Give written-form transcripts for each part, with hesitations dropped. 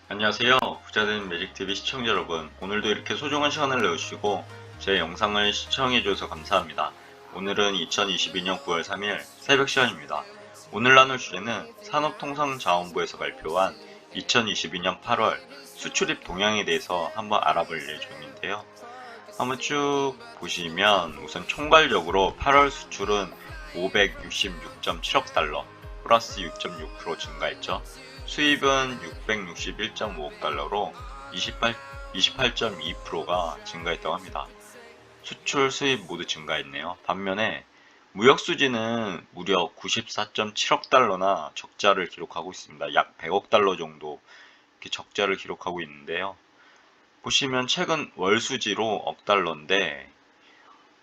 안녕하세요. 부자된 매직TV 시청자 여러분. 오늘도 이렇게 소중한 시간을 내주시고 제 영상을 시청해주셔서 감사합니다. 오늘은 2022년 9월 3일 새벽 시간입니다. 오늘 나눌 주제는 산업통상자원부에서 발표한 2022년 8월 수출입 동향에 대해서 한번 알아볼 예정인데요. 한번 쭉 보시면 우선 총괄적으로 8월 수출은 566.7억 달러, 플러스 6.6% 증가했죠. 수입은 661.5억 달러로 28.2%가 증가했다고 합니다. 수출, 수입 모두 증가했네요. 반면에 무역수지는 무려 94.7억 달러나 적자를 기록하고 있습니다. 약 100억 달러 정도 이렇게 적자를 기록하고 있는데요. 보시면 최근 월 수지로 억 달러인데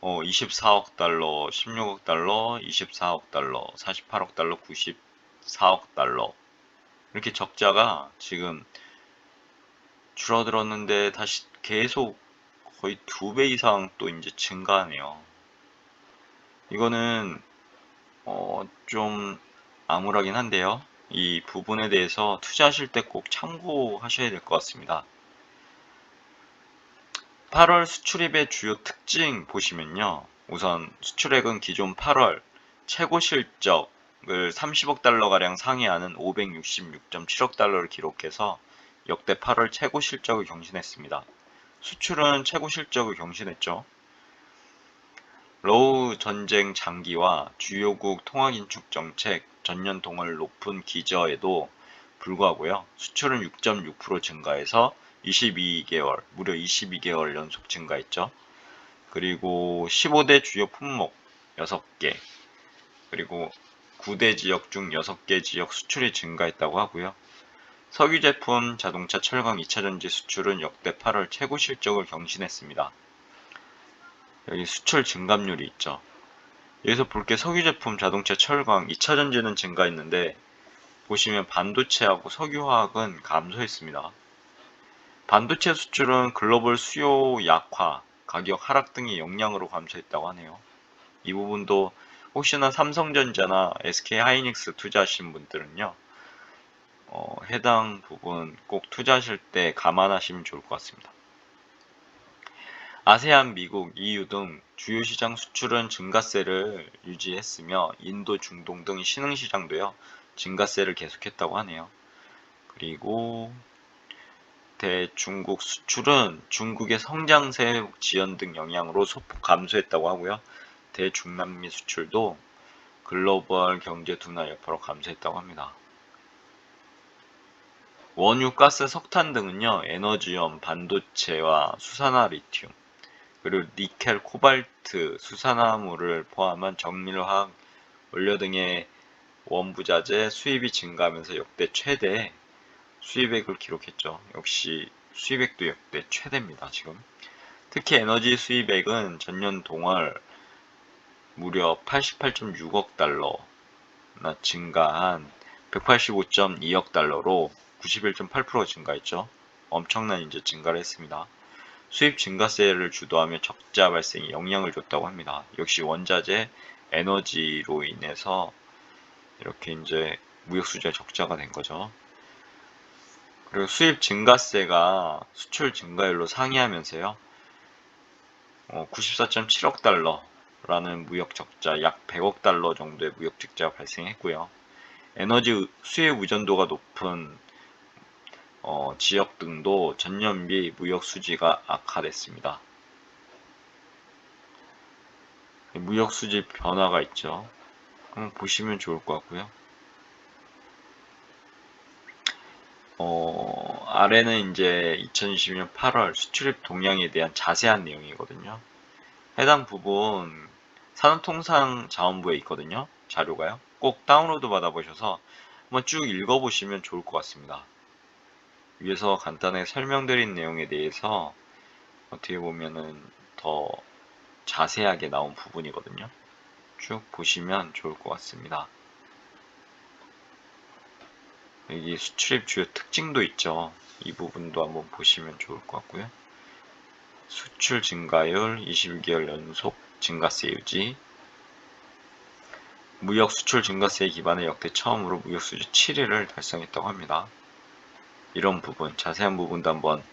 24억 달러, 16억 달러, 24억 달러, 48억 달러, 94억 달러 이렇게 적자가 지금 줄어들었는데 다시 계속 거의 2배 이상 또 이제 증가하네요. 이거는 좀 암울하긴 한데요. 이 부분에 대해서 투자하실 때 꼭 참고하셔야 될 것 같습니다. 8월 수출입의 주요 특징 보시면요. 우선 수출액은 기존 8월 최고 실적을 30억 달러가량 상회하는 566.7억 달러를 기록해서 역대 8월 최고 실적을 경신했습니다. 수출은 최고 실적을 경신했죠. 러우 전쟁 장기와 주요국 통화긴축 정책 전년 동월 높은 기저에도 불구하고요. 수출은 6.6% 증가해서 22개월, 무려 22개월 연속 증가했죠. 그리고 15대 주요 품목 6개, 그리고 9대 지역 중 6개 지역 수출이 증가했다고 하고요. 석유 제품, 자동차, 철강, 2차전지 수출은 역대 8월 최고 실적을 경신했습니다. 여기 수출 증감률이 있죠. 여기서 볼 게 석유 제품, 자동차, 철강, 2차전지는 증가했는데 보시면 반도체하고 석유화학은 감소했습니다. 반도체 수출은 글로벌 수요 약화, 가격 하락 등의 영향으로 감소했다고 하네요. 이 부분도 혹시나 삼성전자나 SK하이닉스 투자하신 분들은요, 해당 부분 꼭 투자하실 때 감안하시면 좋을 것 같습니다. 아세안, 미국, EU 등 주요 시장 수출은 증가세를 유지했으며 인도, 중동 등 신흥시장도요, 증가세를 계속했다고 하네요. 그리고 대중국 수출은 중국의 성장세 지연 등 영향으로 소폭 감소했다고 하고요. 대중남미 수출도 글로벌 경제 둔화 여파로 감소했다고 합니다. 원유, 가스, 석탄 등은요, 에너지염, 반도체와 수산화 리튬, 그리고 니켈, 코발트, 수산화물을 포함한 정밀화학 원료 등의 원부자재 수입이 증가하면서 역대 최대 수입액을 기록했죠. 역시 수입액도 역대 최대입니다, 지금. 특히 에너지 수입액은 전년 동월 무려 88.6억 달러나 증가한 185.2억 달러로 91.8% 증가했죠. 엄청난 이제 증가를 했습니다. 수입 증가세를 주도하며 적자 발생에 영향을 줬다고 합니다. 역시 원자재, 에너지로 인해서 이렇게 이제 무역 수지가 적자가 된 거죠. 그리고 수입 증가세가 수출 증가율로 상이하면서요. 94.7억 달러라는 무역 적자, 약 100억 달러 정도의 무역 적자가 발생했고요. 에너지 수입 의존도가 높은 지역 등도 전년비 무역 수지가 악화됐습니다. 무역 수지 변화가 있죠. 한번 보시면 좋을 것 같고요. 아래는 이제 2022년 8월 수출입 동향에 대한 자세한 내용이거든요. 해당 부분 산업통상자원부에 있거든요. 자료가요. 꼭 다운로드 받아보셔서 한번 쭉 읽어보시면 좋을 것 같습니다. 위에서 간단하게 설명드린 내용에 대해서 어떻게 보면은 더 자세하게 나온 부분이거든요. 쭉 보시면 좋을 것 같습니다. 여기 수출입 주요 특징도 있죠. 이 부분도 한번 보시면 좋을 것 같고요. 수출 증가율 22개월 연속 증가세 유지, 무역 수출 증가세에 기반해 역대 처음으로 무역 수지 7위를 달성했다고 합니다. 이런 부분, 자세한 부분도 한번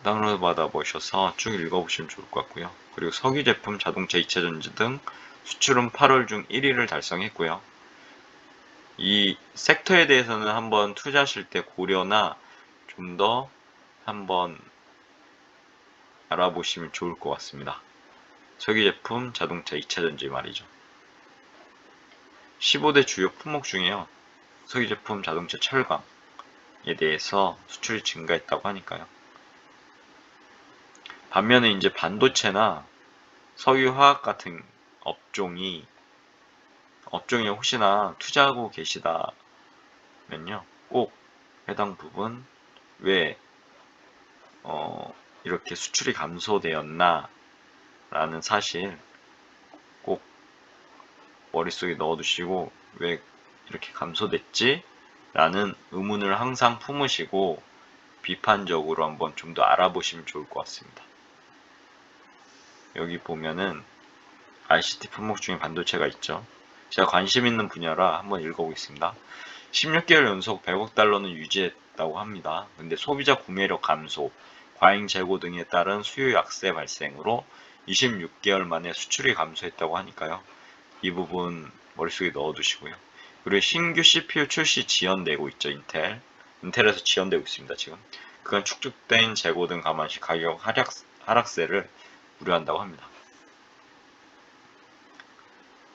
다운로드 받아 보셔서 쭉 읽어보시면 좋을 것 같고요. 그리고 석유 제품, 자동차 2차전지 등 수출은 8월 중 1위를 달성했고요. 이 섹터에 대해서는 한번 투자하실 때 고려나 좀 더 한번 알아보시면 좋을 것 같습니다. 석유 제품, 자동차 2차전지 말이죠. 15대 주요 품목 중에요. 석유 제품, 자동차, 철강에 대해서 수출이 증가했다고 하니까요. 반면에 이제 반도체나 석유화학 같은 업종에 혹시나 투자하고 계시다면요, 꼭 해당 부분 왜 이렇게 수출이 감소되었나 라는 사실 꼭 머릿속에 넣어두시고 왜 이렇게 감소됐지? 라는 의문을 항상 품으시고 비판적으로 한번 좀 더 알아보시면 좋을 것 같습니다. 여기 보면은 ICT 품목 중에 반도체가 있죠. 제가 관심 있는 분야라 한번 읽어보겠습니다. 16개월 연속 100억 달러는 유지했다고 합니다. 근데 소비자 구매력 감소, 과잉 재고 등에 따른 수요 약세 발생으로 26개월 만에 수출이 감소했다고 하니까요. 이 부분 머릿속에 넣어두시고요. 그리고 신규 CPU 출시 지연되고 있죠. 인텔에서 지연되고 있습니다. 지금 그간 축적된 재고 등 감안시 가격 하락세를 우려한다고 합니다.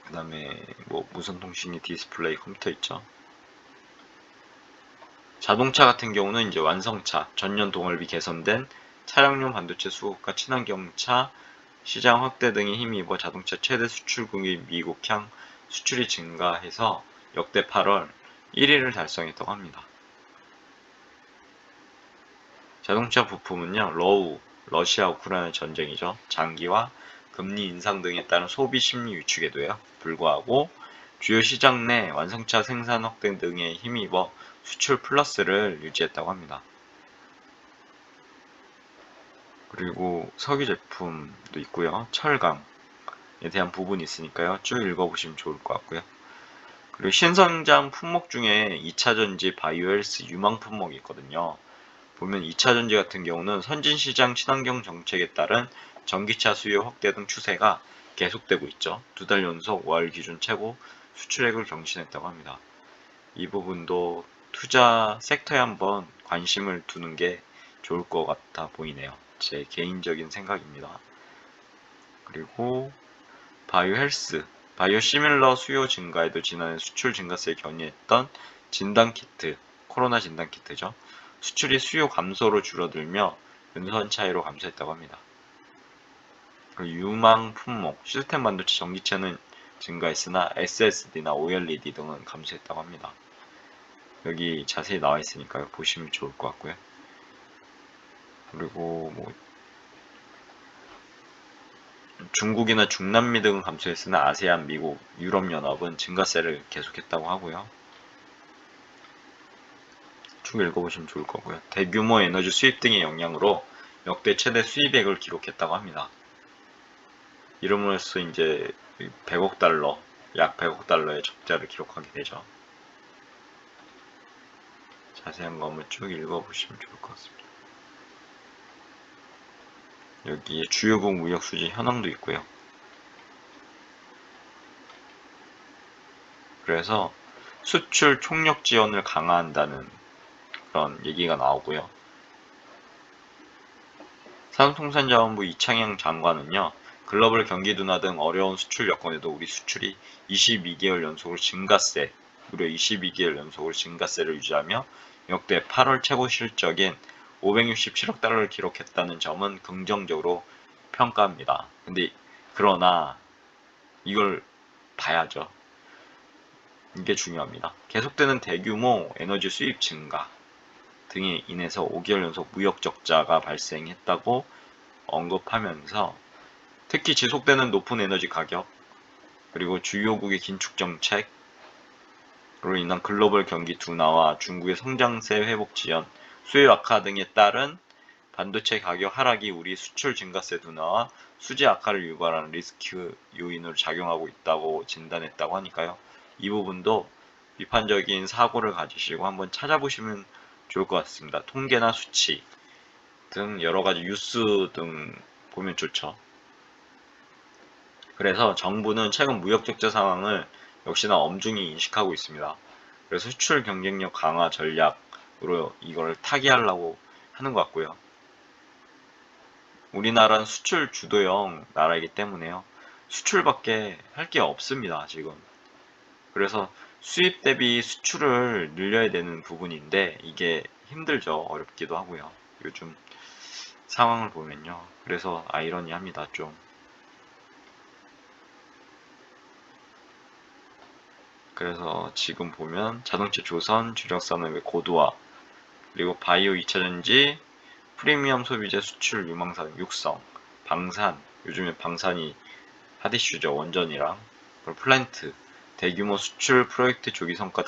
그 다음에 뭐 무선 통신기, 디스플레이, 컴퓨터 있죠. 자동차 같은 경우는 이제 완성차, 전년 동월비 개선된 차량용 반도체 수급과 친환경차 시장 확대 등에 힘입어 자동차 최대 수출국인 미국향 수출이 증가해서 역대 8월 1위를 달성했다고 합니다. 자동차 부품은요, 러시아 우크라이나 전쟁이죠. 장기화, 금리 인상 등에 따른 소비 심리 위축에도요 불구하고 주요 시장 내 완성차 생산 확대 등에 힘입어 수출 플러스를 유지했다고 합니다. 그리고 석유 제품도 있고요. 철강에 대한 부분이 있으니까요. 쭉 읽어보시면 좋을 것 같고요. 그리고 신성장 품목 중에 2차전지, 바이오헬스, 유망 품목이 있거든요. 보면 2차전지 같은 경우는 선진시장 친환경 정책에 따른 전기차 수요 확대 등 추세가 계속되고 있죠. 2달 연속 월 기준 최고 수출액을 경신했다고 합니다. 이 부분도 투자 섹터에 한번 관심을 두는 게 좋을 것 같아 보이네요. 제 개인적인 생각입니다. 그리고 바이오 헬스, 바이오 시밀러 수요 증가에도 지난해 수출 증가세에 견인했던 진단키트, 코로나 진단키트죠. 수출이 수요 감소로 줄어들며 근소한 차이로 감소했다고 합니다. 그리고 유망 품목, 시스템 반도체 전기차는 증가했으나 SSD나 OLED 등은 감소했다고 합니다. 여기 자세히 나와 있으니까요. 보시면 좋을 것 같고요. 그리고 뭐 중국이나 중남미 등은 감소했으나 아세안, 미국, 유럽연합은 증가세를 계속했다고 하고요. 쭉 읽어보시면 좋을 거고요. 대규모 에너지 수입 등의 영향으로 역대 최대 수입액을 기록했다고 합니다. 이름으로써 이제 100억 달러, 약 100억 달러의 적자를 기록하게 되죠. 자세한 거 한번 쭉 읽어보시면 좋을 것 같습니다. 여기에 주요국 무역 수지 현황도 있고요. 그래서 수출 총력 지원을 강화한다는 그런 얘기가 나오고요. 산업통상자원부 이창양 장관은요, 글로벌 경기 둔화 등 어려운 수출 여건에도 우리 수출이 22개월 연속으로 증가세, 무려 22개월 연속으로 증가세를 유지하며 역대 8월 최고 실적인 567억 달러를 기록했다는 점은 긍정적으로 평가합니다. 그러나 이걸 봐야죠. 이게 중요합니다. 계속되는 대규모 에너지 수입 증가 등에 인해서 5개월 연속 무역 적자가 발생했다고 언급하면서 특히 지속되는 높은 에너지 가격 그리고 주요국의 긴축 정책으로 인한 글로벌 경기 둔화와 중국의 성장세 회복 지연, 수요 악화 등에 따른 반도체 가격 하락이 우리 수출 증가세 둔화와 수지 악화를 유발하는 리스크 요인으로 작용하고 있다고 진단했다고 하니까요. 이 부분도 비판적인 사고를 가지시고 한번 찾아보시면 좋을 것 같습니다. 통계나 수치 등 여러가지 뉴스 등 보면 좋죠. 그래서 정부는 최근 무역 적자 상황을 역시나 엄중히 인식하고 있습니다. 그래서 수출 경쟁력 강화 전략으로 이걸 타개하려고 하는 것 같고요. 우리나라는 수출 주도형 나라이기 때문에요. 수출밖에 할 게 없습니다, 지금. 그래서 수입 대비 수출을 늘려야 되는 부분인데 이게 힘들죠. 어렵기도 하고요. 요즘 상황을 보면요. 그래서 아이러니합니다, 좀. 그래서 지금 보면 자동차 조선, 주력 산업의 고도화, 그리고 바이오 2차전지, 프리미엄 소비재 수출 유망상 육성, 방산, 요즘에 방산이 핫이슈죠. 원전이랑 플랜트, 대규모 수출 프로젝트 조기 성과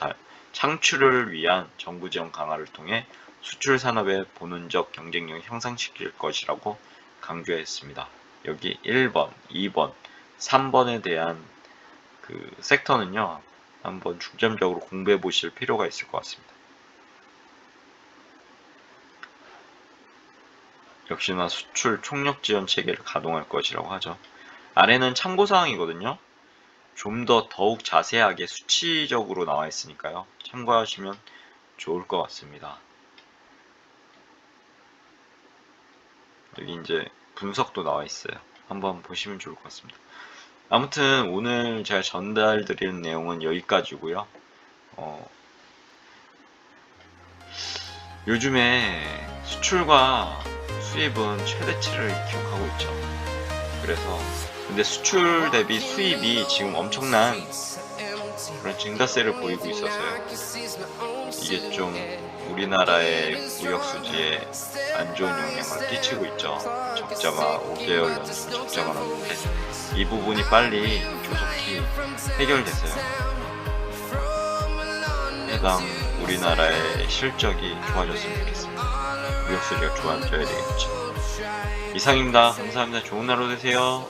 창출을 위한 정부 지원 강화를 통해 수출 산업의 본원적 경쟁력을 향상시킬 것이라고 강조했습니다. 여기 1번, 2번, 3번에 대한 그 섹터는요. 한번 중점적으로 공부해 보실 필요가 있을 것 같습니다. 역시나 수출 총력 지원 체계를 가동할 것이라고 하죠. 아래는 참고사항이거든요. 좀 더욱 자세하게 수치적으로 나와 있으니까요. 참고하시면 좋을 것 같습니다. 여기 이제 분석도 나와 있어요. 한번 보시면 좋을 것 같습니다. 아무튼 오늘 제가 전달 드리는 내용은 여기까지고요. 요즘에 수출과 수입은 최대치를 기록하고 있죠. 그래서 근데 수출 대비 수입이 지금 엄청난 그런 증가세를 보이고 있어서요. 이게 좀 우리나라의 무역 수지에 안 좋은 영향을 끼치고 있죠. 적자가 5개월 연속 적자가 나는데 이 부분이 빨리 조속히 해결돼서요. 해당 우리나라의 실적이 좋아졌으면 좋겠습니다. 무역 수지가 좋아져야 되겠죠. 이상입니다. 감사합니다. 좋은 하루 되세요.